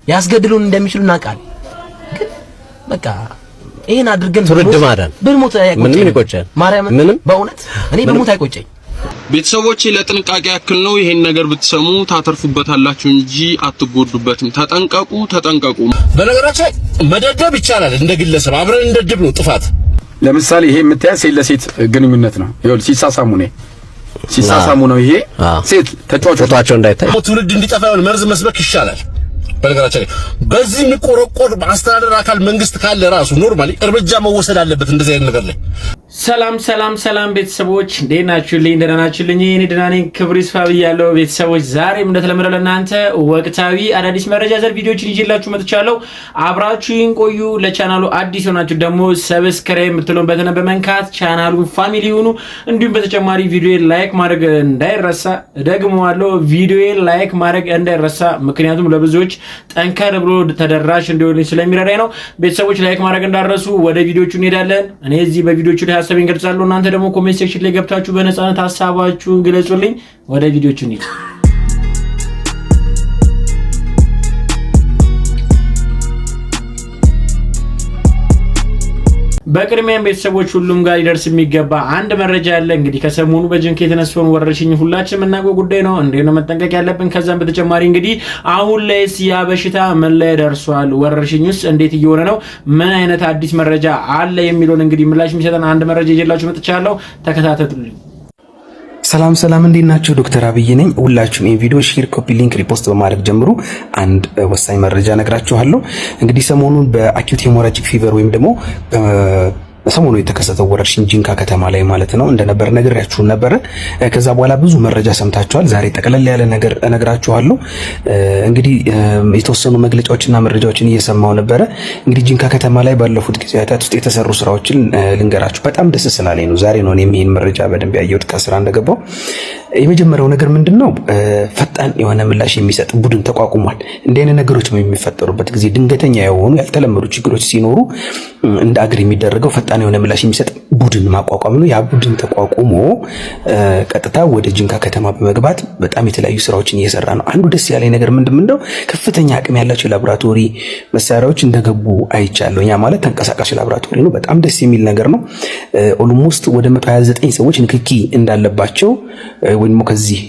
ያስገድሉን እንደሚችሉ እናውቃለን። ግን በቃ ይሄን አድርገን ትውልድ ማዳን ብንሞት ምንም ይቆጨን ማርያም ምንም በእውነት እኔ ብሞት አይቆጨኝ። ቤተሰቦቼ ለጥንቃቄ ያክል ነው ይሄን ነገር ብትሰሙ ታተርፉበታላችሁ እንጂ አትጎዱበትም። ተጠንቀቁ። በነገራችን መደደብ ይቻላል። እንደ ግለሰብ አብረን እንደድብ ነው ጥፋት። ለምሳሌ ይሄ የምታያት ሴት ለሴት ግንኙነት ነው። ይኸውልህ ሲሳሳሙ ነው ይሄ ሴት ተጫዋቾቻቸው እንዳይታይ ትውልድ እንዲጠፋ ይሆን መርዝ መስበክ ይሻላል። በነገራችን በዚህ የሚቆረቆር አስተዳደር አካል መንግስት ካለ ራሱ ኖርማሊ እርምጃ መወሰድ አለበት እንደዚህ አይነት ነገር ላይ። ሰላም ቤተሰቦች እንዴት ናችሁልኝ? ደህና ናችሁልኝ? እኔ ደህና ነኝ። ክብር ይስፋ ብያለሁ። ቤተሰቦች ዛሬም እንደተለመደው ለእናንተ ወቅታዊ አዳዲስ መረጃ ዘር ቪዲዮዎችን ይዤላችሁ መጥቻለሁ። አብራችሁን ቆዩ። ለቻናሉ አዲስ ሆናችሁ ደግሞ ሰብስክራይብ የምትለውን በተነ በመንካት ቻናሉን ፋሚሊ ሁኑ። እንዲሁም በተጨማሪ ቪዲዮ ላይክ ማድረግ እንዳይረሳ፣ ደግሞዋለሁ ቪዲዮ ላይክ ማድረግ እንዳይረሳ፣ ምክንያቱም ለብዙዎች ጠንከር ብሎ ተደራሽ እንዲሆን ስለሚረዳኝ ነው። ቤተሰቦች ላይክ ማድረግ እንዳረሱ። ወደ ቪዲዮቹ እንሄዳለን። እኔ እዚህ በቪዲዮቹ ላይ ሐሳቤን ገልጻለሁ። እናንተ ደግሞ ኮሜንት ሴክሽን ላይ ገብታችሁ በነፃነት ሐሳባችሁን ግለጹልኝ። ወደ ቪዲዮቹ እንሂድ። በቅድሚያም ቤተሰቦች ሁሉም ጋር ሊደርስ የሚገባ አንድ መረጃ አለ። እንግዲህ ከሰሞኑ በጅንካ የተነሳውን ወረርሽኝ ሁላችንም እናውቀው ጉዳይ ነው። እንዴት ነው መጠንቀቅ ያለብን? ከዛም በተጨማሪ እንግዲህ አሁን ላይስ ያ በሽታ ምን ላይ ደርሷል? ወረርሽኙስ እንዴት እየሆነ ነው? ምን አይነት አዲስ መረጃ አለ የሚለውን እንግዲህ ምላሽ የሚሰጠን አንድ መረጃ ይዤላችሁ መጥቻለሁ። ተከታተሉልኝ። ሰላም እንዴት ናችሁ? ዶክተር አብይ ነኝ። ሁላችሁም ይሄን ቪዲዮ ሼር፣ ኮፒ ሊንክ፣ ሪፖስት በማድረግ ጀምሩ። አንድ ወሳኝ መረጃ ነግራችኋለሁ። እንግዲህ ሰሞኑን በአኪዩት ሄሞራጂክ ፊቨር ወይም ደግሞ ሰሞኑ የተከሰተው ወረርሽኝ ጂንካ ከተማ ላይ ማለት ነው እንደነበር ነግራችሁ ነበር። ከዛ በኋላ ብዙ መረጃ ሰምታችኋል። ዛሬ ጠቅለል ያለ ነገር እነግራችኋለሁ። እንግዲህ የተወሰኑ መግለጫዎችና መረጃዎችን እየሰማው ነበረ። እንግዲህ ጂንካ ከተማ ላይ ባለፉት ጊዜያት ውስጥ የተሰሩ ስራዎችን ልንገራችሁ። በጣም ደስ ስላለኝ ነው ዛሬ ነው እኔም ይሄን መረጃ በደንብ ያየሁት ከስራ እንደገባው። የመጀመሪያው ነገር ምንድነው? ፈጣን የሆነ ምላሽ የሚሰጥ ቡድን ተቋቁሟል። እንዲህ አይነት ነገሮች የሚፈጠሩበት ጊዜ ድንገተኛ የሆኑ ያልተለመዱ ችግሮች ሲኖሩ እንደ አገር የሚደረገው ፈጣን የሆነ ምላሽ የሚሰጥ ቡድን ማቋቋም ነው። ያ ቡድን ተቋቁሞ ቀጥታ ወደ ጂንካ ከተማ በመግባት በጣም የተለያዩ ስራዎችን እየሰራ ነው። አንዱ ደስ ያለኝ ነገር ምንድነው? ከፍተኛ አቅም ያላቸው ላቦራቶሪ መሳሪያዎች እንደገቡ አይቻለሁ። ያ ማለት ተንቀሳቃሽ ላቦራቶሪ ነው። በጣም ደስ የሚል ነገር ነው። ኦልሞስት ወደ 129 ሰዎች ንክኪ እንዳለባቸው ወይም ከዚህ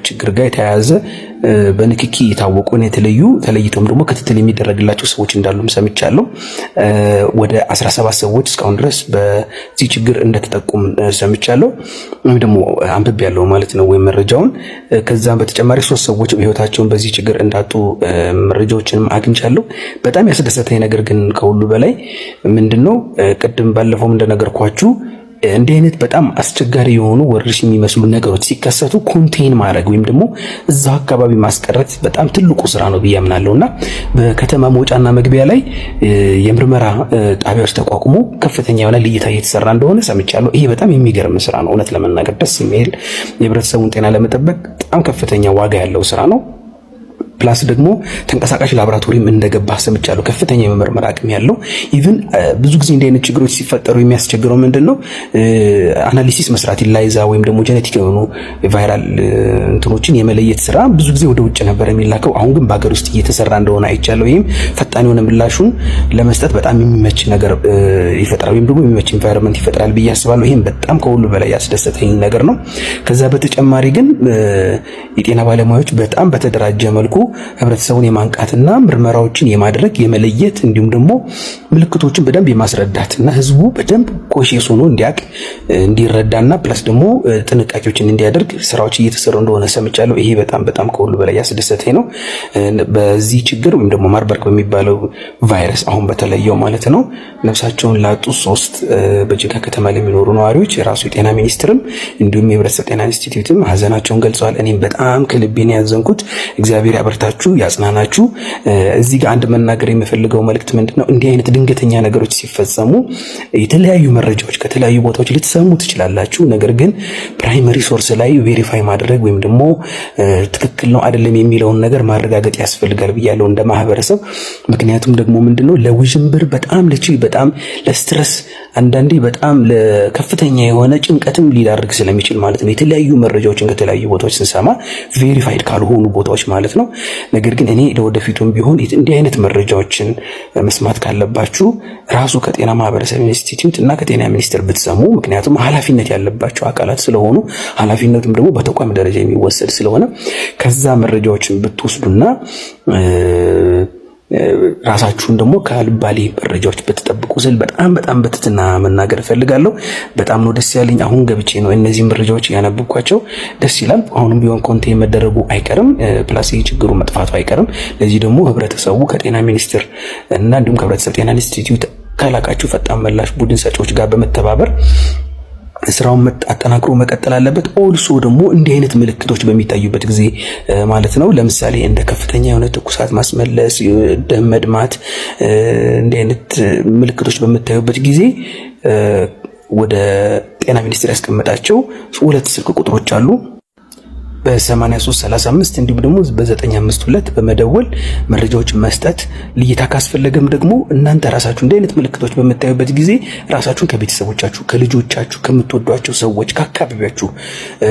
ችግር ጋር የተያያዘ በንክኪ የታወቁ ነው ተለይቶም ደግሞ ክትትል የሚደረግላቸው ሰዎች እንዳሉም ሰምቻለሁ። ወደ 17 ሰዎች እስካሁን ድረስ በዚህ ችግር እንደተጠቁም ሰምቻለሁ ወይም ደግሞ አንብቤያለሁ ማለት ነው ወይ መረጃውን። ከዛም በተጨማሪ 3 ሰዎች ህይወታቸውን በዚህ ችግር እንዳጡ መረጃዎችንም አግኝቻለሁ። በጣም ያስደሰተኝ ነገር ግን ከሁሉ በላይ ምንድነው ቅድም ባለፈውም እንደነገርኳችሁ እንዲህ አይነት በጣም አስቸጋሪ የሆኑ ወረርሽኝ የሚመስሉ ነገሮች ሲከሰቱ ኮንቴን ማድረግ ወይም ደግሞ እዛው አካባቢ ማስቀረት በጣም ትልቁ ስራ ነው ብዬ አምናለሁና በከተማ መውጫና መግቢያ ላይ የምርመራ ጣቢያዎች ተቋቁሞ ከፍተኛ የሆነ ልየታ እየተሰራ እንደሆነ ሰምቻለሁ። ይሄ በጣም የሚገርም ስራ ነው። እውነት ለመናገር ደስ የሚል የህብረተሰቡን ጤና ለመጠበቅ በጣም ከፍተኛ ዋጋ ያለው ስራ ነው። ፕላስ ደግሞ ተንቀሳቃሽ ላቦራቶሪም እንደገባ ሰምቻለሁ። ከፍተኛ የመመርመር አቅም ያለው ኢቭን ብዙ ጊዜ እንደ አይነት ችግሮች ሲፈጠሩ የሚያስቸግረው ምንድነው? አናሊሲስ መስራት ኢላይዛ ወይም ደግሞ ጄኔቲክ የሆኑ ቫይራል እንትኖችን የመለየት ስራ ብዙ ጊዜ ወደ ውጭ ነበር የሚላከው። አሁን ግን በአገር ውስጥ እየተሰራ እንደሆነ አይቻለሁ። ይሄም ፈጣን የሆነ ምላሹን ለመስጠት በጣም የሚመች ነገር ይፈጥራል ወይም ደግሞ የሚመች ኢንቫይሮንመንት ይፈጥራል ብዬ አስባለሁ። ይሄም በጣም ከሁሉ በላይ ያስደሰተኝ ነገር ነው። ከዛ በተጨማሪ ግን የጤና ባለሙያዎች በጣም በተደራጀ መልኩ ህብረተሰቡን የማንቃትና ምርመራዎችን የማድረግ የመለየት እንዲሁም ደግሞ ምልክቶችን በደንብ የማስረዳትና ህዝቡ በደንብ ኮንሺየስ ሆኖ እንዲያቅ እንዲረዳና ፕላስ ደግሞ ጥንቃቄዎችን እንዲያደርግ ስራዎች እየተሰሩ እንደሆነ ሰምቻለሁ። ይሄ በጣም ከሁሉ በላይ ያስደሰተኝ ነው። በዚህ ችግር ወይም ደግሞ ማርበርግ በሚባለው ቫይረስ አሁን በተለየው ማለት ነው ነፍሳቸውን ላጡ 3 በጂንካ ከተማ ለሚኖሩ ነዋሪዎች የራሱ የጤና ሚኒስትርም እንዲሁም የህብረተሰብ ጤና ኢንስቲትዩትም ሀዘናቸውን ገልጸዋል። እኔም በጣም ከልቤን ያዘንኩት እግዚአብሔር ያበርታችሁ ያጽናናችሁ። እዚህ ጋር አንድ መናገር የምፈልገው መልእክት ምንድነው? እንዲህ አይነት ድንገተኛ ነገሮች ሲፈጸሙ የተለያዩ መረጃዎች ከተለያዩ ቦታዎች ልትሰሙ ትችላላችሁ። ነገር ግን ፕራይመሪ ሶርስ ላይ ቬሪፋይ ማድረግ ወይም ደግሞ ትክክል ነው አይደለም የሚለውን ነገር ማረጋገጥ ያስፈልጋል ብያለሁ እንደ ማህበረሰብ። ምክንያቱም ደግሞ ምንድነው ለውዥንብር በጣም ለስትረስ አንዳንዴ በጣም ለከፍተኛ የሆነ ጭንቀትም ሊዳርግ ስለሚችል ማለት ነው። የተለያዩ መረጃዎችን ከተለያዩ ቦታዎች ስንሰማ ቬሪፋይድ ካልሆኑ ቦታዎች ማለት ነው ነገር ግን እኔ ለወደፊቱም ቢሆን እንዲህ አይነት መረጃዎችን መስማት ካለባችሁ ራሱ ከጤና ማህበረሰብ ኢንስቲትዩት እና ከጤና ሚኒስቴር ብትሰሙ፣ ምክንያቱም ኃላፊነት ያለባቸው አካላት ስለሆኑ ኃላፊነቱም ደግሞ በተቋም ደረጃ የሚወሰድ ስለሆነ ከዛ መረጃዎችን ብትወስዱና ራሳችሁን ደግሞ ካልባሌ መረጃዎች በተጠብቁ ስል በጣም በትትና መናገር ፈልጋለሁ። በጣም ነው ደስ ያለኝ። አሁን ገብቼ ነው እነዚህ መረጃዎች ያነበብኳቸው። ደስ ይላል። አሁንም ቢሆን ኮንቴንት መደረጉ አይቀርም፣ ፕላስ ችግሩ መጥፋቱ አይቀርም። ለዚህ ደግሞ ህብረተሰቡ ከጤና ሚኒስቴር እና እንዲሁም ከህብረተሰብ ጤና ኢንስቲትዩት ካላቃችሁ ፈጣን ምላሽ ቡድን ሰጪዎች ጋር በመተባበር ስራውን አጠናክሮ መቀጠል አለበት። ኦልሶ ደግሞ እንዲህ አይነት ምልክቶች በሚታዩበት ጊዜ ማለት ነው፣ ለምሳሌ እንደ ከፍተኛ የሆነ ትኩሳት፣ ማስመለስ፣ ደም መድማት እንዲህ አይነት ምልክቶች በሚታዩበት ጊዜ ወደ ጤና ሚኒስቴር ያስቀመጣቸው 2 ስልክ ቁጥሮች አሉ። በ8335 እንዲሁም ደግሞ በ952 በመደወል መረጃዎች መስጠት፣ ልይታ ካስፈለገም ደግሞ እናንተ ራሳችሁ እንደ አይነት ምልክቶች በመታዩበት ጊዜ ራሳችሁን ከቤተሰቦቻችሁ፣ ከልጆቻችሁ፣ ከምትወዷቸው ሰዎች፣ ከአካባቢያችሁ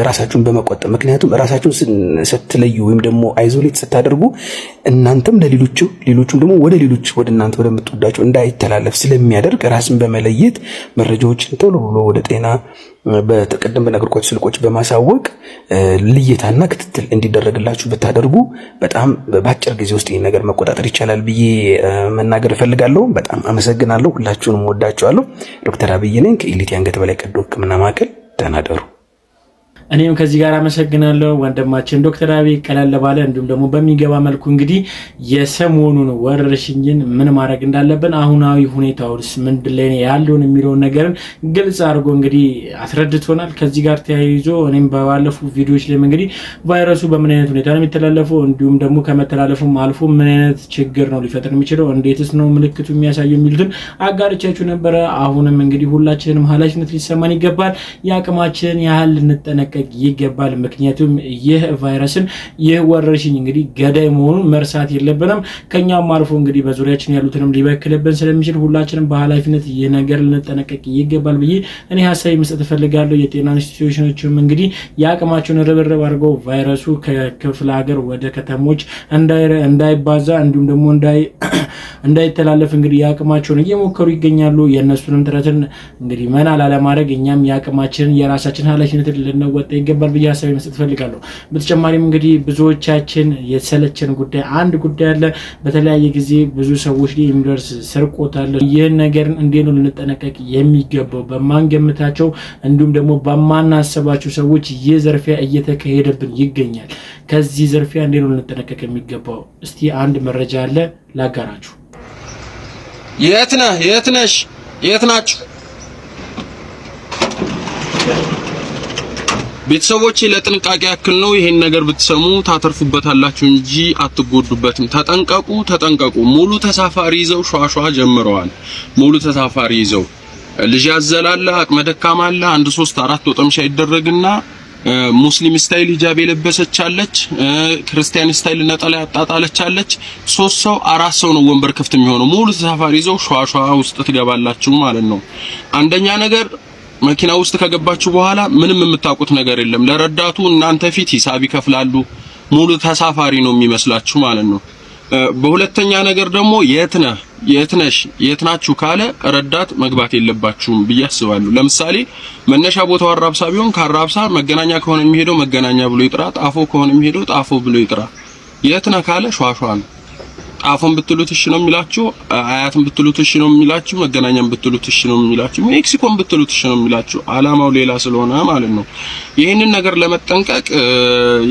ራሳችሁን በመቆጠብ ምክንያቱም ራሳችሁን ስትለዩ ወይም ደግሞ አይዞሌት ስታደርጉ እናንተም ሌሎቹም ደግሞ ወደ ሌሎች ወደ እናንተ ወደምትወዷቸው እንዳይተላለፍ ስለሚያደርግ ራስን በመለየት መረጃዎችን ቶሎ ብሎ ወደ ጤና በተቀደም በነገርኳችሁ ስልኮች በማሳወቅ ልየታና ክትትል እንዲደረግላችሁ ብታደርጉ በጣም በአጭር ጊዜ ውስጥ ይሄን ነገር መቆጣጠር ይቻላል ብዬ መናገር እፈልጋለሁ። በጣም አመሰግናለሁ። ሁላችሁንም ወዳችኋለሁ። ዶክተር አብይ ነኝ ከኢሊቲ አንገት በላይ ቀዶ ሕክምና ማዕከል። ደህና ደሩ። እኔም ከዚህ ጋር አመሰግናለሁ ወንድማችን ዶክተር አብይ ቀለል ባለ እንዲሁም ደግሞ በሚገባ መልኩ እንግዲህ የሰሞኑን ወረርሽኝን ምን ማድረግ እንዳለብን አሁናዊ ሁኔታውስ ምንድነው ያለውን የሚለውን ነገርን ግልጽ አድርጎ እንግዲህ አስረድቶናል። ከዚህ ጋር ተያይዞ እኔም ባለፉ ቪዲዮዎች ላይ እንግዲህ ቫይረሱ በምን አይነት ሁኔታ ነው የሚተላለፈው እንዲሁም ደግሞ ከመተላለፉም አልፎ ምን አይነት ችግር ነው ሊፈጥር የሚችለው እንዴትስ ነው ምልክቱ የሚያሳየው የሚሉትን አጋርቻችሁ ነበረ። አሁንም እንግዲህ ሁላችንም ኃላፊነት ሊሰማን ይገባል። የአቅማችን ያህል ልንጠነቀቅ ይገባል። ምክንያቱም ይህ ቫይረስን ይህ ወረርሽኝ እንግዲህ ገዳይ መሆኑን መርሳት የለብንም። ከኛም አልፎ እንግዲህ በዙሪያችን ያሉትንም ሊበክልብን ስለሚችል ሁላችንም በኃላፊነት ይህ ነገር ልንጠነቀቅ ይገባል ብዬ እኔ ሀሳብ መስጠት ፈልጋለሁ። የጤና ኢንስቲትዩሽኖችም እንግዲህ የአቅማቸውን ርብርብ አድርገው ቫይረሱ ከክፍለ ሀገር ወደ ከተሞች እንዳይባዛ እንዲሁም ደግሞ እንዳይተላለፍ እንግዲህ የአቅማቸውን እየሞከሩ ይገኛሉ። የእነሱንም ጥረትን እንግዲህ መና ላለማድረግ እኛም የአቅማችንን የራሳችን ኃላፊነትን ልንወጣ ይገባል ብዬ ሀሳብ መስጠት ፈልጋለሁ። በተጨማሪም እንግዲህ ብዙዎቻችን የሰለቸን አንድ ጉዳይ አለ። በተለያየ ጊዜ ብዙ ሰዎች ላይ የሚደርስ ስርቆት አለ። ይህን ነገር እንዴት ነው ልንጠነቀቅ የሚገባው? በማንገምታቸው እንዲሁም ደግሞ በማናስባቸው ሰዎች ይህ ዘርፊያ እየተካሄደብን ይገኛል። ከዚህ ዘርፊያ እንዴት ነው ልንጠነቀቅ የሚገባው? እስቲ አንድ መረጃ አለ ላጋራችሁ። የት ነህ? የት ነሽ? የት ናችሁ? ቤተሰቦቼ ለጥንቃቄ ያክል ነው። ይሄን ነገር ብትሰሙ ታተርፉበታላችሁ እንጂ አትጎዱበትም። ተጠንቀቁ። ሙሉ ተሳፋሪ ይዘው ሿሿ ጀምረዋል። ሙሉ ተሳፋሪ ይዘው ልጅ ያዘላለ አቅመ ደካማ አለ። 1 3 4 ወጠምሻ ይደረግና ሙስሊም ስታይል ሂጃብ የለበሰች አለች፣ ክርስቲያን ስታይል ነጠላ ያጣጣለች አለች። 3 ሰው 4 ሰው ነው ወንበር ክፍት የሚሆነው። ሙሉ ተሳፋሪ ይዘው ሿሿ ውስጥ ትገባላችሁ ማለት ነው። አንደኛ ነገር መኪና ውስጥ ከገባችሁ በኋላ ምንም የምታውቁት ነገር የለም። ለረዳቱ እናንተ ፊት ሂሳብ ይከፍላሉ። ሙሉ ተሳፋሪ ነው የሚመስላችሁ ማለት ነው። በሁለተኛ ነገር ደግሞ የት ነሽ የት ናችሁ ካለ ረዳት መግባት የለባችሁም ብዬ አስባለሁ። ለምሳሌ መነሻ ቦታው አራብሳ ቢሆን ከአራብሳ መገናኛ ከሆነ የሚሄደው መገናኛ ብሎ ይጥራ፣ ጣፎ ከሆነ የሚሄደው ጣፎ ብሎ ይጥራ። የት ነህ ካለ ሿሿ ነው። ጣፎን ብትሉት እሺ ነው የሚላችሁ፣ አያትን ብትሉት እሺ ነው የሚላችሁ፣ መገናኛም ብትሉት እሺ ነው የሚላችሁ፣ ሜክሲኮን ብትሉት እሺ ነው የሚላችሁ። አላማው ሌላ ስለሆነ ማለት ነው። ይህንን ነገር ለመጠንቀቅ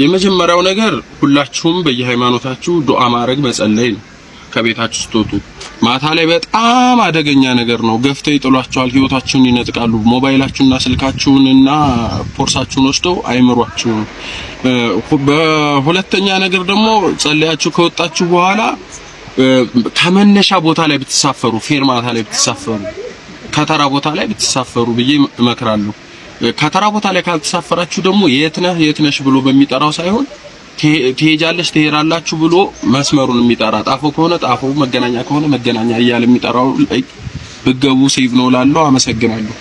የመጀመሪያው ነገር ሁላችሁም በየሃይማኖታችሁ ዱዓ ማድረግ መጸለይ ነው። ከቤታችሁ ስትወጡ ማታ ላይ በጣም አደገኛ ነገር ነው። ገፍተው ይጥሏችኋል፣ ህይወታችሁን ይነጥቃሉ። ሞባይላችሁንና ስልካችሁንና ፖርሳችሁን ወስደው አይምሯችሁም። በሁለተኛ ነገር ደግሞ ጸልያችሁ ከወጣችሁ በኋላ ከመነሻ ቦታ ላይ ብትሳፈሩ፣ ፌርማታ ላይ ብትሳፈሩ፣ ከተራ ቦታ ላይ ብትሳፈሩ ብዬ እመክራለሁ። ከተራ ቦታ ላይ ካልተሳፈራችሁ ደግሞ የት ነሽ ብሎ በሚጠራው ሳይሆን ትሄጃለሽ ትሄራላችሁ ብሎ መስመሩን የሚጠራ ጣፎ ከሆነ ጣፎ፣ መገናኛ ከሆነ መገናኛ እያለ የሚጠራው ብገቡ ሴቭ ነው ላለው። አመሰግናለሁ።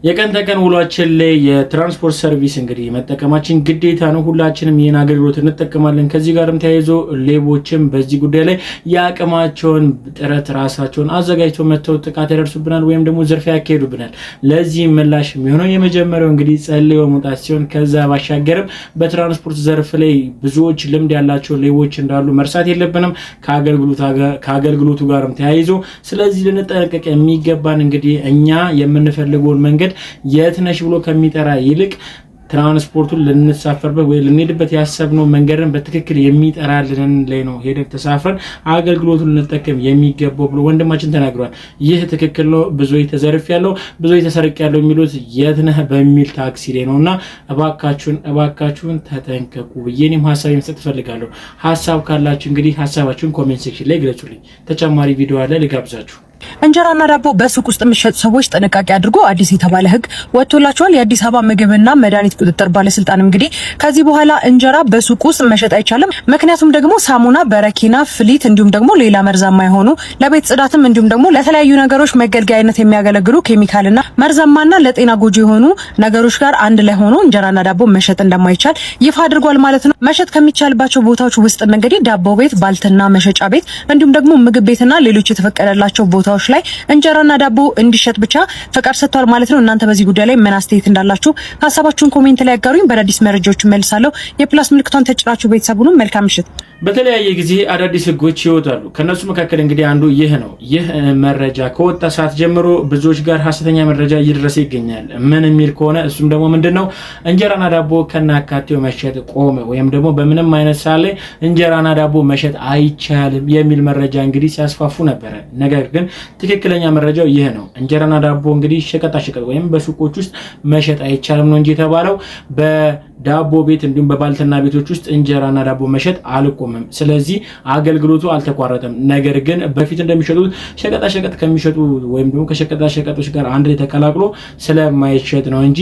የቀን ተቀን ውሏችን ላይ የትራንስፖርት ሰርቪስ እንግዲህ መጠቀማችን ግዴታ ነው። ሁላችንም ይህን አገልግሎት እንጠቀማለን። ከዚህ ጋርም ተያይዞ ሌቦችም በዚህ ጉዳይ ላይ የአቅማቸውን ጥረት ራሳቸውን አዘጋጅተው መተው ጥቃት ያደርሱብናል ወይም ደግሞ ዝርፊያ ያካሂዱብናል። ለዚህ ምላሽ የሚሆነው የመጀመሪያው እንግዲህ ጸልዮ መውጣት ሲሆን ከዛ ባሻገርም በትራንስፖርት ዘርፍ ላይ ብዙዎች ልምድ ያላቸው ሌቦች እንዳሉ መርሳት የለብንም ከአገልግሎቱ ጋርም ተያይዞ። ስለዚህ ልንጠነቀቅ የሚገባን እንግዲህ እኛ የምንፈልገውን መንገድ የት ነሽ ብሎ ከሚጠራ ይልቅ ትራንስፖርቱን ልንሳፈርበት ወይ ልንሄድበት ያሰብነው መንገድን በትክክል የሚጠራልን ላይ ነው ሄደን ተሳፍረን አገልግሎቱን ልንጠቀም የሚገባው ብሎ ወንድማችን ተናግሯል። ይህ ትክክል ነው። ብዙዎች ተዘርፍ ያለው ብዙዎች ተሰርቅ ያለው የሚሉት የት ነህ በሚል ታክሲ ላይ ነውና እባካችሁን ተጠንቀቁ ብዬ እኔም ሐሳብ መስጠት ፈልጋለሁ። ሐሳብ ካላችሁ እንግዲህ ሐሳባችሁን ኮሜንት ሴክሽን ላይ ግለጹልኝ። ተጨማሪ ቪዲዮ አለ ልጋብዛችሁ። እንጀራና ዳቦ በሱቅ ውስጥ የሚሸጡ ሰዎች ጥንቃቄ አድርጎ አዲስ የተባለ ሕግ ወጥቶላቸዋል። የአዲስ አበባ ምግብና መድኃኒት ቁጥጥር ባለስልጣን እንግዲህ ከዚህ በኋላ እንጀራ በሱቅ ውስጥ መሸጥ አይቻልም። ምክንያቱም ደግሞ ሳሙና፣ በረኪና፣ ፍሊት እንዲሁም ደግሞ ሌላ መርዛማ የሆኑ ለቤት ጽዳትም እንዲሁም ደግሞ ለተለያዩ ነገሮች መገልገያነት የሚያገለግሉ ኬሚካልና መርዛማና ለጤና ጎጂ የሆኑ ነገሮች ጋር አንድ ላይ ሆኖ እንጀራና ዳቦ መሸጥ እንደማይቻል ይፋ አድርጓል ማለት ነው። መሸጥ ከሚቻልባቸው ቦታዎች ውስጥ እንግዲህ ዳቦ ቤት፣ ባልትና መሸጫ ቤት እንዲሁም ደግሞ ምግብ ቤትና ሌሎች የተፈቀደላቸው ቦታዎች ላይ እንጀራና ዳቦ እንዲሸጥ ብቻ ፈቃድ ሰጥቷል ማለት ነው። እናንተ በዚህ ጉዳይ ላይ ምን አስተያየት እንዳላችሁ ሐሳባችሁን ኮሜንት ላይ አጋሩኝ። በአዳዲስ መረጃዎች መልሳለሁ። የፕላስ ምልክቷን ተጭናችሁ ቤተሰቡን መልካም ምሽት። በተለያየ ጊዜ አዳዲስ ህጎች ይወጣሉ። ከነሱ መካከል እንግዲህ አንዱ ይህ ነው። ይህ መረጃ ከወጣ ሰዓት ጀምሮ ብዙዎች ጋር ሐሰተኛ መረጃ እየደረሰ ይገኛል። ምን የሚል ከሆነ እሱም ደግሞ ምንድነው እንጀራና ዳቦ ከናካቴው መሸጥ ቆመ ወይም ደግሞ በምንም አይነት ሳለ እንጀራና ዳቦ መሸጥ አይቻልም የሚል መረጃ እንግዲህ ሲያስፋፉ ነበር። ነገር ግን ትክክለኛ መረጃው ይህ ነው። እንጀራና ዳቦ እንግዲህ ሸቀጣሸቀጥ ወይም በሱቆች ውስጥ መሸጥ አይቻልም ነው እንጂ የተባለው በዳቦ ቤት እንዲሁም በባልትና ቤቶች ውስጥ እንጀራና ዳቦ መሸጥ አልቆመም። ስለዚህ አገልግሎቱ አልተቋረጠም። ነገር ግን በፊት እንደሚሸጡት ሸቀጣሸቀጥ ከሚሸጡ ወይም ደግሞ ከሸቀጣሸቀጦች ጋር አንድ ላይ ተቀላቅሎ ስለማይሸጥ ነው እንጂ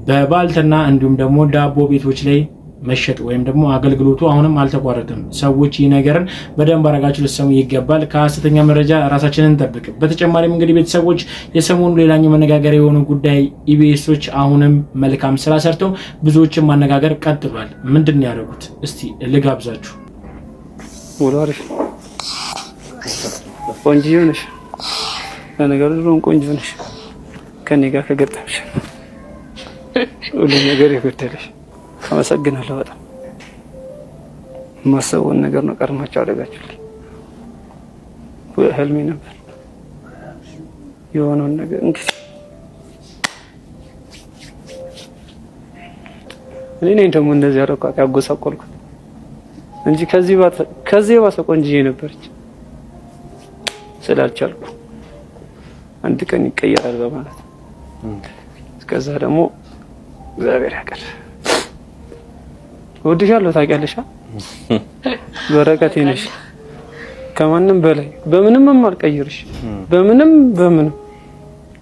በባልትና እንዲሁም ደግሞ ዳቦ ቤቶች ላይ መሸጥ ወይም ደግሞ አገልግሎቱ አሁንም አልተቋረጠም። ሰዎች ይህ ነገርን በደንብ አረጋችሁ ልትሰሙ ይገባል። ከሐሰተኛ መረጃ ራሳችንን እንጠብቅ። በተጨማሪም እንግዲህ ቤተሰቦች የሰሞኑ ሌላኛው መነጋገሪያ የሆነ ጉዳይ ኢቢኤሶች አሁንም መልካም ስራ ሰርተው ብዙዎችን ማነጋገር ቀጥሏል። ምንድን ነው ያደረጉት? እስቲ ልጋብዛችሁ። ወላሪፍ ቆንጆ ነሽ፣ ለነገሩ ድሮም ቆንጆ ነሽ። ከኔ ጋር ከገጠምሽ ሁሉ ነገር ይጎደልሽ። አመሰግናለሁ። በጣም ማሰቡን ነገር ነው ቀርማችሁ አደረጋችሁልኝ። ህልሜ ነበር የሆነውን ነገር እንግዲህ እኔ ነኝ ደግሞ እንደዚህ አረኳት ያጎሳቆልኩት እንጂ ከዚህ ባሰ ቆንጆዬ ነበረች። ስላልቻልኩ አንድ ቀን ይቀየራል በማለት እስከዛ ደግሞ እግዚአብሔር ያውቃል። ወድሻለሁ ታውቂያለሽ። በረከቴ ነሽ ከማንም በላይ በምንም የማልቀይርሽ በምንም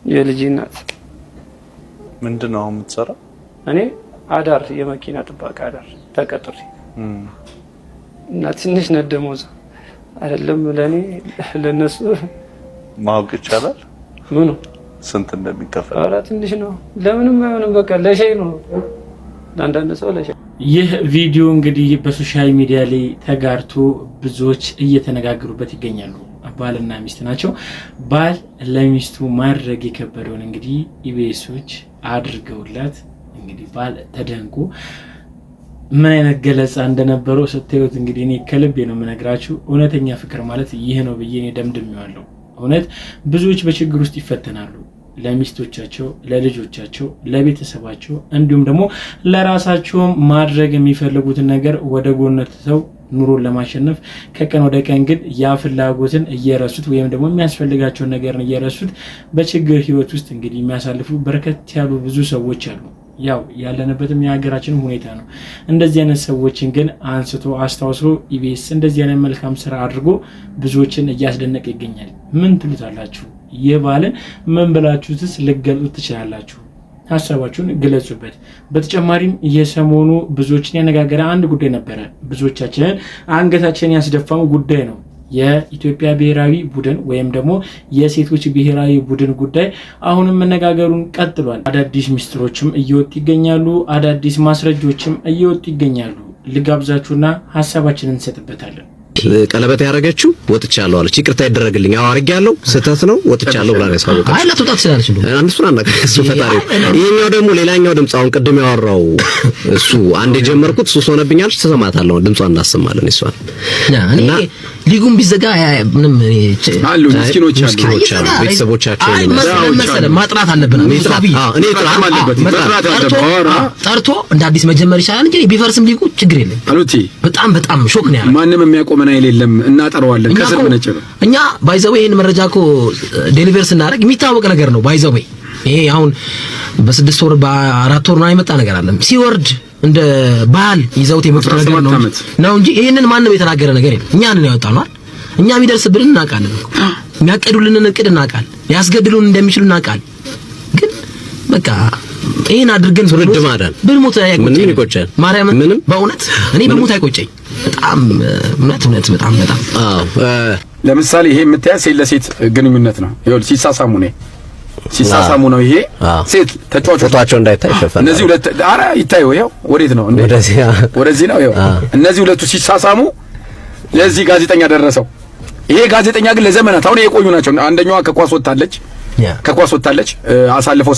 የልጅ እናት። ምንድነው የምትሰራው? እኔ አዳር የመኪና ጥበቃ አዳር ተቀጥሬ እና ትንሽ ነው ደሞዝ አይደለም ለኔ ለነሱ ማወቅ ይቻላል? ምኑ ስንት እንደሚከፈል? ኧረ ትንሽ ነው። ለምንም አይሆንም። በቃ ለሻይ ነው ለአንዳንድ ሰው ለሻይ። ይህ ቪዲዮ እንግዲህ በሶሻል ሚዲያ ላይ ተጋርቶ ብዙዎች እየተነጋገሩበት ይገኛሉ። ባልና ሚስት ናቸው። ባል ለሚስቱ ማድረግ የከበደውን እንግዲህ ኢቢኤሶች አድርገውላት እንግዲህ ባል ተደንቆ ምን አይነት ገለጻ እንደነበረው ስታዩት እንግዲህ እኔ ከልቤ ነው የምነግራችሁ። እውነተኛ ፍቅር ማለት ይሄ ነው ብዬ እኔ ደምድሜዋለሁ። እውነት ብዙዎች በችግር ውስጥ ይፈተናሉ። ለሚስቶቻቸው፣ ለልጆቻቸው፣ ለቤተሰባቸው እንዲሁም ደግሞ ለራሳቸው ማድረግ የሚፈልጉትን ነገር ወደ ጎን ትተው ኑሮን ለማሸነፍ ከቀን ወደ ቀን ግን ያ ፍላጎትን እየረሱት ወይም ደግሞ የሚያስፈልጋቸውን ነገርን እየረሱት በችግር ህይወት ውስጥ እንግዲህ የሚያሳልፉ በርከት ያሉ ብዙ ሰዎች አሉ። ያው ያለንበትም የሀገራችን ሁኔታ ነው። እንደዚህ አይነት ሰዎችን ግን አንስቶ አስታውሶ ኢቢኤስ እንደዚህ አይነት መልካም ስራ አድርጎ ብዙዎችን እያስደነቀ ይገኛል። ምን ትሉታላችሁ? የባልን ምን ብላችሁትስ ልትገልጹት ትችላላችሁ? ሐሳባችሁን ግለጹበት። በተጨማሪም የሰሞኑ ብዙዎችን ያነጋገረ አንድ ጉዳይ ነበረ። ብዙዎቻችንን አንገታችንን ያስደፋው ጉዳይ ነው። የኢትዮጵያ ብሔራዊ ቡድን ወይም ደግሞ የሴቶች ብሔራዊ ቡድን ጉዳይ አሁንም መነጋገሩን ቀጥሏል። አዳዲስ ሚስጥሮችም እየወጡ ይገኛሉ። አዳዲስ ማስረጃዎችም እየወጡ ይገኛሉ። ልጋብዛችሁና ሐሳባችንን እንሰጥበታለን። ቀለበት ያደረገችው ወጥቻለሁ አለች። ይቅርታ ይደረግልኝ አዋርጌያለሁ፣ ስህተት ነው ወጥቻለሁ ብላ ነው ያሳወቀችው። አይ ለተውጣት ስላለች ነው አንዱን አናቀ እሱ ፈጣሪ። ይሄኛው ደግሞ ሌላኛው ድምጽ አሁን ቅድም ያወራው እሱ አንድ የጀመርኩት ሱስ ሆነብኛል። ተሰማታለሁ ድምጿን እናሰማለን። እሷን እና ሊጉም ቢዘጋ ምንም አሉ ምስኪኖች አሉ ቤተሰቦቻቸው ነው ማጥራት አለብን። እኔ ጠርቶ እንደ አዲስ መጀመር ይችላል እንጂ ቢፈርስም ሊጉ ችግር የለም። አሉቲ በጣም ሾክ ነው ያለው። ማንንም የሚያቆመን አይደለም። እናጠራዋለን ከስር በነጭ ነው። እኛ ባይዘው ይሄን መረጃ እኮ ዴሊቨር ስናደርግ የሚታወቅ ነገር ነው። ባይዘው ይሄ አሁን በ6 ወር በ4 ወር ነው የመጣ ነገር አለ። ሲወርድ እንደ ባህል ይዘውት የመጡት ነገር ነው እንጂ ይሄንን ማንም የተናገረ ነገር የለም። እኛ ነን ያወጣነው። እኛ የሚደርስብን እናውቃለን። የሚያቀዱልን እቅድ እናውቃለን። ያስገድሉን እንደሚችሉ እናውቃለን። ግን በቃ ይሄን አድርገን ፍርድ ማዳን ብልሙት አይቆጨኝ። ማርያም ምንም በእውነት እኔ ብልሙት አይቆጨኝ። በጣም እውነት በጣም ለምሳሌ ይሄ የምታያት ሴት ለሴት ግንኙነት ነው። ይኸውልህ ሲሳሳሙ ነው። ይሄ ሴት ተጫዋቾች ፎቶአቸው እንዳይታይ ይሸፈናል። እነዚህ ሁለት አረ ይታየው። ይኸው ወዴት ነው? ወደዚህ ነው። ይኸው እነዚህ ሁለቱ ሲሳሳሙ ለዚህ ጋዜጠኛ ደረሰው። ይሄ ጋዜጠኛ ግን ለዘመናት አሁን የቆዩ ናቸው። አንደኛዋ ከኳስ ወጣለች። አሳልፈው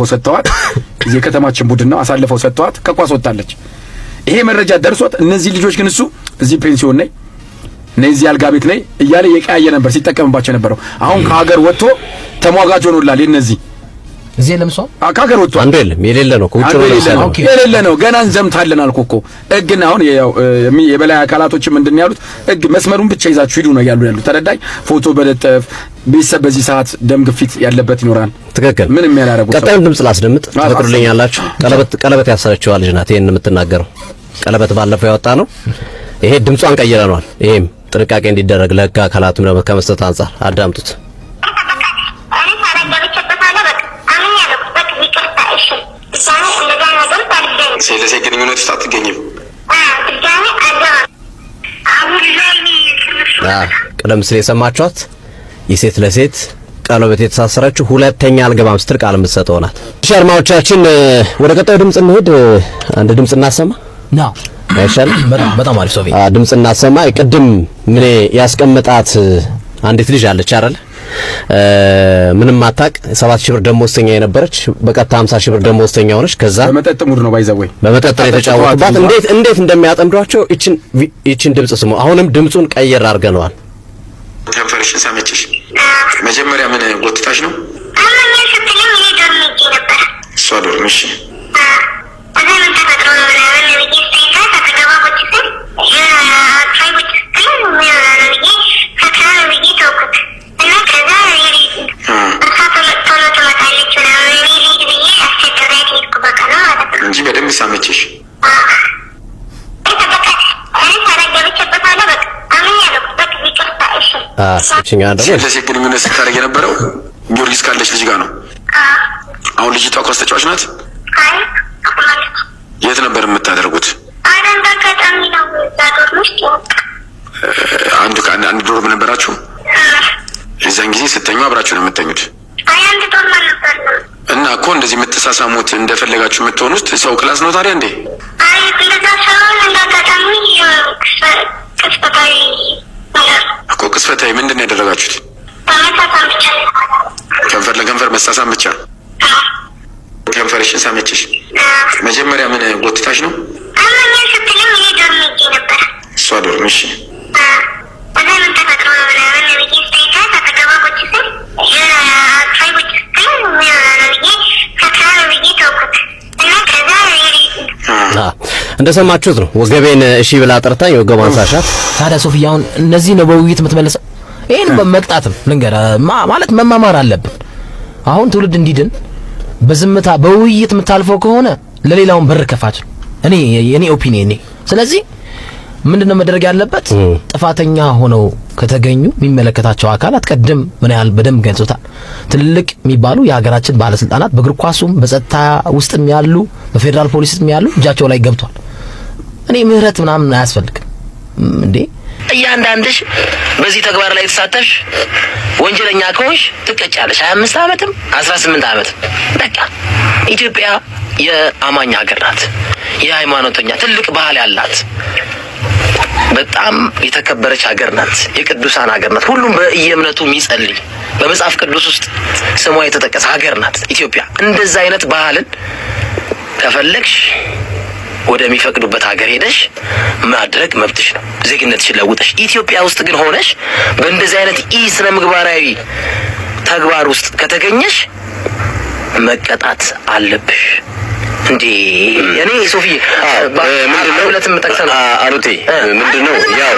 ሰጥተዋት እዚህ ከተማችን ቡድን ነው። አሳልፈው ሰጥተዋት ከኳስ ወጣለች። ይሄ መረጃ ደርሶት እነዚህ ልጆች ግን እሱ እዚህ ፔንሲዮን ነኝ እነዚህ አልጋ ቤት ነኝ እያለ የቀያየ ነበር ሲጠቀምባቸው ነበረው። አሁን ከሀገር ወጥቶ ተሟጋጅ ሆኖላል። እነዚህ እዚህ ለምሶ ከሀገር ወጥቶ አንዱ የሌለ ነው ከውጭ ነው የሌለ ነው። ገና እንዘምታለን አልኩህ እኮ እግና አሁን የበላይ አካላቶችም ምንድን ያሉት እግ መስመሩን ብቻ ይዛችሁ ሂዱ ነው ያሉት። ተረዳኝ። ፎቶ በለጠፍ ቤተሰብ በዚህ ሰዓት ደም ግፊት ያለበት ይኖራል። ትክክል። ምንም ያላረጉት ቀጣዩን ድምጽ ላስደምጥ ትፈቅዱልኛላችሁ? ቀለበት ያሰረችው ልጅ ናት ይሄን የምትናገረው። ቀለበት ባለፈው ያወጣ ነው። ይሄ ድምጿን ቀይረናል። ይሄም ጥንቃቄ እንዲደረግ ለህግ አካላቱም ከመስጠት አንፃር አዳምጡት። ሴት ግንኙነት ውስጥ አትገኝም። ቀደም ሲል የሰማችኋት የሴት ለሴት ቀለበት የተሳሰረችው ሁለተኛ አልገባም ስትል ቃል የምትሰጠው ናት። ሸርማዎቻችን ወደ ቀጣዩ ድምጽ እንሄድ። አንድ ድምጽ እናሰማ ነው አይሻልም? በጣም አሪፍ ሶፊ ድምጽ እናሰማ። ቅድም ምን ያስቀመጣት አንዲት ልጅ አለች አይደል? ምንም ማታቅ 7000 ብር ደሞዝተኛ የነበረች በቀጥታ 50000 ብር ደሞዝተኛ ሆነች። ከዛ በመጠጥ ሙድ ነው ባይዘወይ በመጠጥ የተጫወቱባት እንዴት እንደሚያጠምዷቸው እቺን ድምጽ ስሙ። አሁንም ድምጹን ቀየር አድርገነዋል። ከንፈርሽ ሳመችሽ መጀመሪያ ምን ጎትታሽ ነው? እሷ ዶርምሽ እንጂ በደንብ ሳመችሽ። እቺኛ ደግሞ ለሴት ግንኙነት ስታደርግ የነበረው ጊዮርጊስ ካለች ልጅ ጋር ነው። አሁን ልጅቷ ኳስ ተጫዋች ናት። የት ነበር የምታደርጉት? አንድ ዶርም ነበራችሁ? የዛን ጊዜ ስተኙ አብራችሁ ነው የምትተኙት? እና እኮ እንደዚህ የምትሳሳሙት እንደፈለጋችሁ የምትሆኑት ሰው ክላስ ነው ታዲያ እንዴ? እኮ ቅስፈታዊ ምንድን ነው ያደረጋችሁት? ከንፈር ለከንፈር መሳሳም ብቻ። ከንፈርሽን ሳመችሽ መጀመሪያ ምን ጎትታሽ ነው? እሷ ዶርምሽ እንደሰማችሁት ነው። ወገቤን እሺ ብላ ጠርታኝ ወገቧን ሳሻት። ታዲያ ሶፊያውን እነዚህ ነው በውይይት የምትመለሰው። ይሄን በመቅጣትም ልንገር ማለት መማማር አለብን። አሁን ትውልድ እንዲድን በዝምታ በውይይት የምታልፈው ከሆነ ለሌላውን በር ከፋች እኔ የኔ ኦፒኒየን ነኝ። ስለዚህ ምንድነው መደረግ ያለበት? ጥፋተኛ ሆነው ከተገኙ የሚመለከታቸው አካላት ቀደም ምን ያህል በደንብ ገንጾታል። ትልልቅ የሚባሉ የሀገራችን ባለስልጣናት በእግር ኳሱም በጸጥታ ውስጥም ያሉ በፌደራል ፖሊስም ያሉ እጃቸው ላይ ገብቷል። እኔ ምህረት ምናምን አያስፈልግም። እንዴ እያንዳንድሽ በዚህ ተግባር ላይ ተሳተፍሽ ወንጀለኛ ከሆንሽ ትቀጫለሽ 25 ዓመትም 18 ዓመትም በቃ ኢትዮጵያ የአማኝ ሀገር ናት የሃይማኖተኛ ትልቅ ባህል ያላት በጣም የተከበረች ሀገር ናት የቅዱሳን ሀገር ናት ሁሉም በየእምነቱ የሚጸልይ በመጽሐፍ ቅዱስ ውስጥ ስሟ የተጠቀሰ ሀገር ናት ኢትዮጵያ እንደዛ አይነት ባህልን ከፈለግሽ ወደሚፈቅዱበት ሀገር ሄደሽ ማድረግ መብትሽ ነው ዜግነትሽን ለውጠሽ ኢትዮጵያ ውስጥ ግን ሆነሽ በእንደዚህ አይነት ስነ ምግባራዊ ተግባር ውስጥ ከተገኘሽ መቀጣት አለብሽ እንዴ እኔ ሶፊ ምንድነው ለተም ተከታና አሉቴ ምንድነው ያው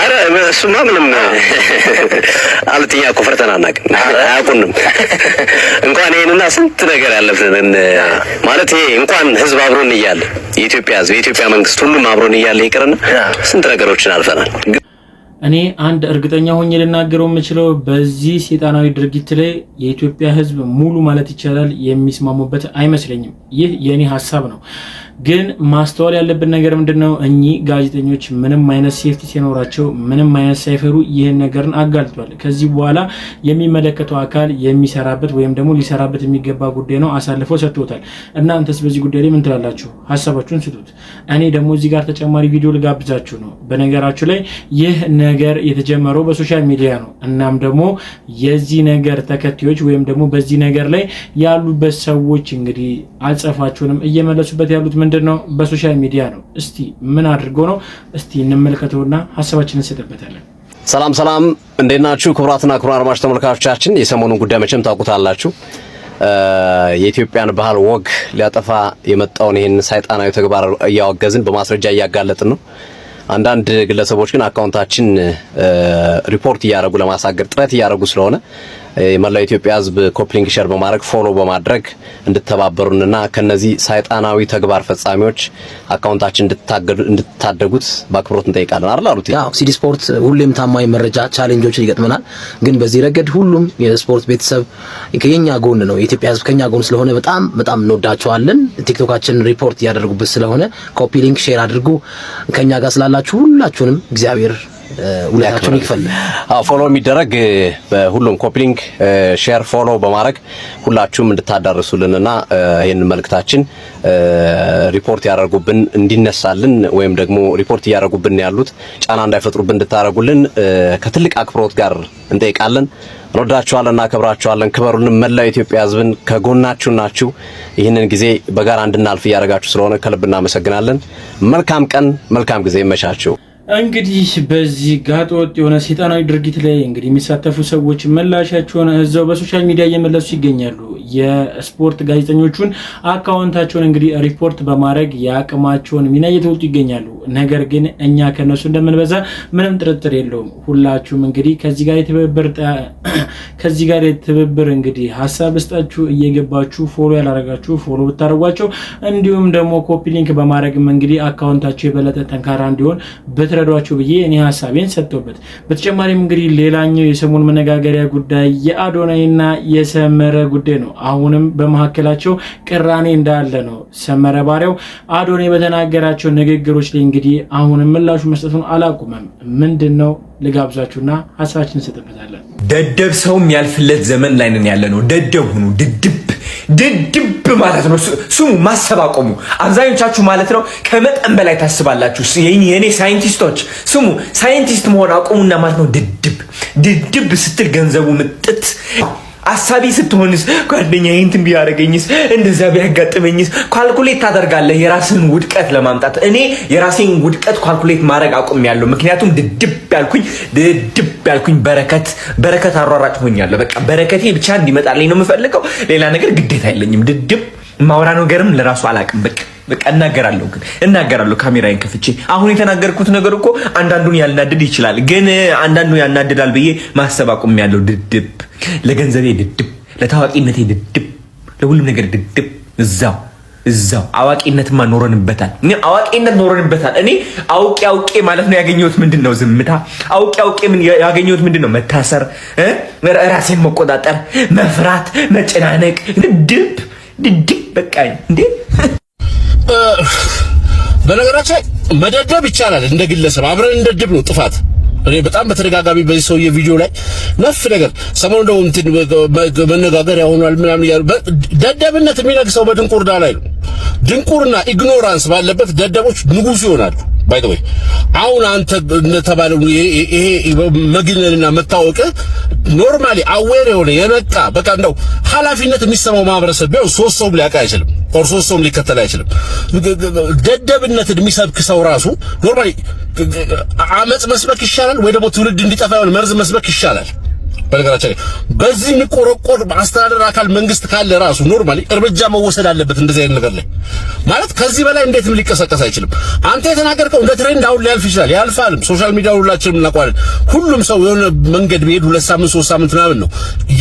አረ እሱማ ምንም አሉትኛ እኮ ፈርተናናቅ አያውቁንም እንኳን ይሄንና ስንት ነገር ያለፈን ማለት ይሄ እንኳን ህዝብ አብሮን እያለ የኢትዮጵያ ህዝብ የኢትዮጵያ መንግስት ሁሉም አብሮን እያለ ይቅርና ስንት ነገሮችን አልፈናል እኔ አንድ እርግጠኛ ሆኜ ልናገረው የምችለው በዚህ ሰይጣናዊ ድርጊት ላይ የኢትዮጵያ ህዝብ ሙሉ ማለት ይቻላል የሚስማሙበት አይመስለኝም ይህ የኔ ሐሳብ ነው ግን ማስተዋል ያለብን ነገር ምንድነው እኚህ ጋዜጠኞች ምንም አይነት ሴፍቲ ሲኖራቸው ምንም አይነት ሳይፈሩ ይሄን ነገርን አጋልጧል ከዚህ በኋላ የሚመለከተው አካል የሚሰራበት ወይም ደግሞ ሊሰራበት የሚገባ ጉዳይ ነው አሳልፈው ሰጥቶታል እናንተስ በዚህ ጉዳይ ላይ ምን ትላላችሁ ሐሳባችሁን ስጡት እኔ ደግሞ እዚህ ጋር ተጨማሪ ቪዲዮ ልጋብዛችሁ ነው በነገራችሁ ላይ ይህ ነገር የተጀመረው በሶሻል ሚዲያ ነው እናም ደግሞ የዚህ ነገር ተከታዮች ወይም ደግሞ በዚህ ነገር ላይ ያሉበት ሰዎች እንግዲህ አጸፋቸውንም እየመለሱበት ያሉት ምንድነው በሶሻል ሚዲያ ነው እስቲ ምን አድርጎ ነው እስቲ እንመልከተውና ሐሳባችንን እንሰጥበታለን ሰላም እንደናችሁ ክቡራትና ክቡራን አድማጭ ተመልካቾቻችን የሰሞኑን ጉዳይ መቼም ታውቁታላችሁ የኢትዮጵያን ባህል ወግ ሊያጠፋ የመጣውን ይሄን ሰይጣናዊ ተግባር እያወገዝን በማስረጃ እያጋለጥን ነው አንዳንድ ግለሰቦች ግን አካውንታችን ሪፖርት ያያረጉ ለማሳገር ጥረት ያያረጉ ስለሆነ የመላው ኢትዮጵያ ህዝብ ኮፕሊንግ ሼር በማድረግ ፎሎ በማድረግ እንድትተባበሩንና ከነዚህ ሰይጣናዊ ተግባር ፈጻሚዎች አካውንታችን እንድታደጉት በአክብሮት እንጠይቃለን አይደል አሉት ያው ሲዲ ስፖርት ሁሌም ታማኝ መረጃ ቻሌንጆች ይገጥመናል ግን በዚህ ረገድ ሁሉም የስፖርት ቤተሰብ ከኛ ጎን ነው የኢትዮጵያ ህዝብ ከኛ ጎን ስለሆነ በጣም እንወዳቸዋለን ቲክቶካችን ሪፖርት ያደርጉበት ስለሆነ ኮፒ ሊንክ ሼር አድርጉ ከኛ ጋር ስላላችሁ ሁላችሁንም እግዚአብሔር ሁላችሁንም ይክፈል ፎሎ የሚደረግ በሁሉም ኮፒ ሊንክ ሼር ፎሎ በማድረግ ሁላችሁም እንድታዳርሱልንና ይሄን መልእክታችን ሪፖርት ያደርጉብን እንዲነሳልን ወይም ደግሞ ሪፖርት ያደርጉብን ያሉት ጫና እንዳይፈጥሩብን እንድታረጉልን ከትልቅ አክብሮት ጋር እንጠይቃለን እንወዳችኋለንና አከብራችኋለን ክበሩልን መላው ኢትዮጵያ ህዝብን ከጎናችሁ ናችሁ ይሄንን ጊዜ በጋራ እንድናልፍ ያደርጋችሁ ስለሆነ ከልብ እናመሰግናለን መልካም ቀን መልካም ጊዜ ይመቻችሁ እንግዲህ በዚህ ጋጦጥ የሆነ ሰይጣናዊ ድርጊት ላይ እንግዲህ የሚሳተፉ ሰዎች ምላሻቸውን እዛው በሶሻል ሚዲያ እየመለሱ ይገኛሉ የስፖርት ጋዜጠኞቹን አካውንታቸውን እንግዲህ ሪፖርት በማድረግ ያቅማቸውን ሚና እየተወጡ ይገኛሉ ነገር ግን እኛ ከነሱ እንደምንበዛ ምንም ጥርጥር የለውም ሁላችሁም እንግዲህ ከዚህ ጋር የተበበር እንግዲህ ሐሳብ እስጣችሁ እየገባችሁ ፎሎ ያላረጋችሁ ፎሎ ብታረጓቸው እንዲሁም ደግሞ ኮፒ ሊንክ በማድረግም እንግዲህ አካውንታቸው የበለጠ ጠንካራ እንዲሆን በትረዷቸው ብዬ እኔ ሐሳቤን ሰጥቶበት በተጨማሪም እንግዲህ ሌላኛው የሰሞኑን መነጋገሪያ ጉዳይ የአዶናይና የሰመረ ጉዳይ ነው አሁንም በመሐከላቸው ቅራኔ እንዳለ ነው ሰመረ ባሪያው አዶናይ በተናገራቸው ንግግሮች ላይ እንግዲህ አሁንም ምላሹ መስጠቱን አላቆመም ምንድነው ልጋብዛችሁና ሐሳባችንን እንሰጥበታለን ደደብ ሰው የሚያልፍለት ዘመን ላይ ነን ያለነው ደደብ ሁኑ ድድብ ማለት ነው ስሙ ማሰባቆሙ አብዛኞቻችሁ ማለት ነው ከመጠን በላይ ታስባላችሁ የኔ ሳይንቲስቶች ስሙ ሳይንቲስት መሆን አቆሙና ማለት ነው ድድብ ስትል ገንዘቡ ምጥት አሳቢ ስትሆንስ ጓደኛዬ እንትን ቢያረገኝስ እንደዛ ቢያጋጥመኝስ ካልኩሌት ታደርጋለህ የራስን ውድቀት ለማምጣት እኔ የራሴን ውድቀት ካልኩሌት ማድረግ አቆምያለሁ ምክንያቱም ድድብ ያልኩኝ በረከት አሯራጭ ሆኛለሁ በቃ በረከቴ ብቻ እንዲመጣልኝ ነው የምፈልገው ሌላ ነገር ግዴታ የለኝም ድድብ ማውራ ነገርም ለራሱ አላቅም በቃ እናገራለሁ ካሜራዬን ከፍቼ አሁን የተናገርኩት ነገር እኮ አንዳንዱን ያልናድድ ይችላል ግን አንዳንዱ ያናድዳል ብዬ ማሰብ አቆምያለሁ ድድብ ለገንዘቤ ድድብ ለታዋቂነቴ ድድብ ለሁሉም ነገር ድድብ እዛው አዋቂነትማ ኖረንበታል እኔ አውቄ ማለት ነው ያገኘሁት ምንድነው ዝምታ አውቄ ምን ያገኘሁት ምንድነው መታሰር ራሴን መቆጣጠር መፍራት መጨናነቅ ድድብ በቃ እንዴ በነገራችን መደደብ ይቻላል እንደ ግለሰብ አብረን እንደድብ ነው ጥፋት። እኔ በጣም በተደጋጋሚ በዚህ ሰውዬ ቪዲዮ ላይ ነፍ ነገር ሰሞኑን ደግሞ እንትን መነጋገር ያሆናል ምናምን ያሉ ደደብነት የሚነግሰው በድንቁርና ላይ ነው። ድንቁርና ኢግኖራንስ ባለበት ደደቦች ንጉስ ይሆናሉ። ባይ ዘ ወይ አሁን አንተ እንደተባለው ይሄ መግነንና መታወቅ ኖርማሊ አዌር የሆነ የነቃ በቃ እንደው ኃላፊነት የሚሰማው ማህበረሰብ ቢሆን ሶስት ሰው ሊያውቅ አይችልም፣ ኦር ሶስት ሰው ሊከተል አይችልም። ደደብነትን የሚሰብክ ሰው ራሱ ኖርማሊ አመጽ መስበክ ይሻላል ወይ ደግሞ ትውልድ እንዲጠፋ የሆነ መርዝ መስበክ ይሻላል። በነገራችን ላይ በዚህ የሚቆረቆር አስተዳደር አካል መንግስት ካለ ራሱ ኖርማሊ እርምጃ መወሰድ አለበት እንደዚህ አይነት ነገር ላይ ማለት ከዚህ በላይ እንዴትም ሊቀሰቀስ አይችልም። አንተ የተናገርከው እንደ ትሬንድ አሁን ሊያልፍ ይችላል፣ ያልፋልም። ሶሻል ሚዲያ ሁላችንም እናውቀዋለን። ሁሉም ሰው የሆነ መንገድ ቢሄድ 2 ሳምንት 3 ሳምንት ምናምን ነው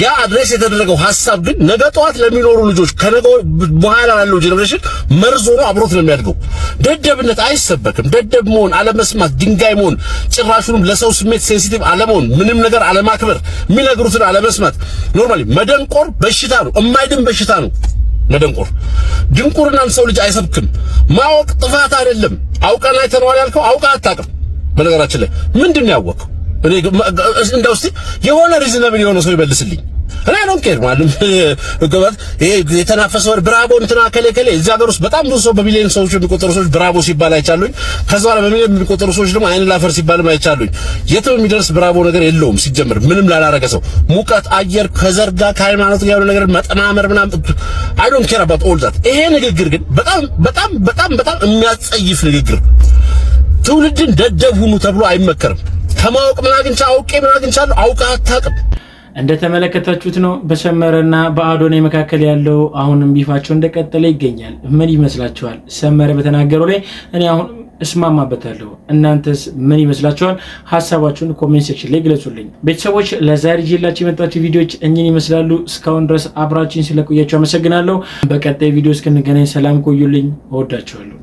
ያ አድሬስ የተደረገው ሐሳብ ግን ነገ ጠዋት ለሚኖሩ ልጆች ከነገ በኋላ ላለው ጄኔሬሽን መርዞ ነው አብሮት ነው የሚያድገው። ደደብነት አይሰበክም። ደደብ መሆን፣ አለመስማት፣ ድንጋይ መሆን፣ ጭራሹንም ለሰው ስሜት ሴንሲቲቭ አለመሆን፣ ምንም ነገር አለማክበር፣ የሚነግሩትን አለመስማት ኖርማሊ መደንቆር በሽታ ነው፣ የማይድን በሽታ ነው መደንቆር። ድንቁርናን ሰው ልጅ አይሰብክም። ማወቅ ጥፋት አይደለም። አውቀን አይተነዋል ያልከው አውቀህ አታውቅም። በነገራችን ላይ ምንድን ነው ያወቅኸው? እኔ እንደው እስቲ የሆነ ሪዝነብል የሆነ ሰው ይመልስልኝ። እኔ ነው ኬር ማለት ገባት ይሄ የተናፈሰው ብራቮ እንትና ከለከለ እዚህ ሀገር ውስጥ በጣም ብዙ ሰው በሚሊዮን ሰዎች የሚቆጠሩ ሰዎች ብራቮ ሲባል አይቻሉኝ። ከዛ በኋላ በሚሊዮን የሚቆጠሩ ሰዎች ደግሞ አይን ላፈር ሲባልም አይቻሉኝ። የትም የሚደርስ ብራቮ ነገር የለውም ሲጀምር ምንም ላላረገ ሰው ሙቀት አየር ከዘርጋ ከሃይማኖት ጋር ያለው ነገር መጠማመር ምናምን አይ ዶንት ኬር አባውት ኦል ዛት። ይሄ ንግግር ግን በጣም በጣም በጣም በጣም የሚያጸይፍ ንግግር። ትውልድን ደደብ ሁኑ ተብሎ አይመከርም። ከማወቅ ምን አግኝቻ አውቄ ምን አግኝቻለሁ አውቀህ አታውቅም። እንደተመለከታችሁት ነው በሰመረና በአዶናይ መካከል ያለው አሁንም ቢፋቸው እንደቀጠለ ይገኛል። ምን ይመስላችኋል? ሰመረ በተናገረው ላይ እኔ አሁን እስማማበታለሁ። እናንተስ ምን ይመስላችኋል? ሐሳባችሁን ኮሜንት ሴክሽን ላይ ግለጹልኝ። ቤተሰቦች ለዛሬ ይዤላችሁ የመጣችሁ ቪዲዮዎች እኚህን ይመስላሉ። እስካሁን ድረስ አብራችሁኝ ስለቆያችሁ አመሰግናለሁ። በቀጣይ ቪዲዮ እስክንገናኝ ሰላም ቆዩልኝ። እወዳችኋለሁ።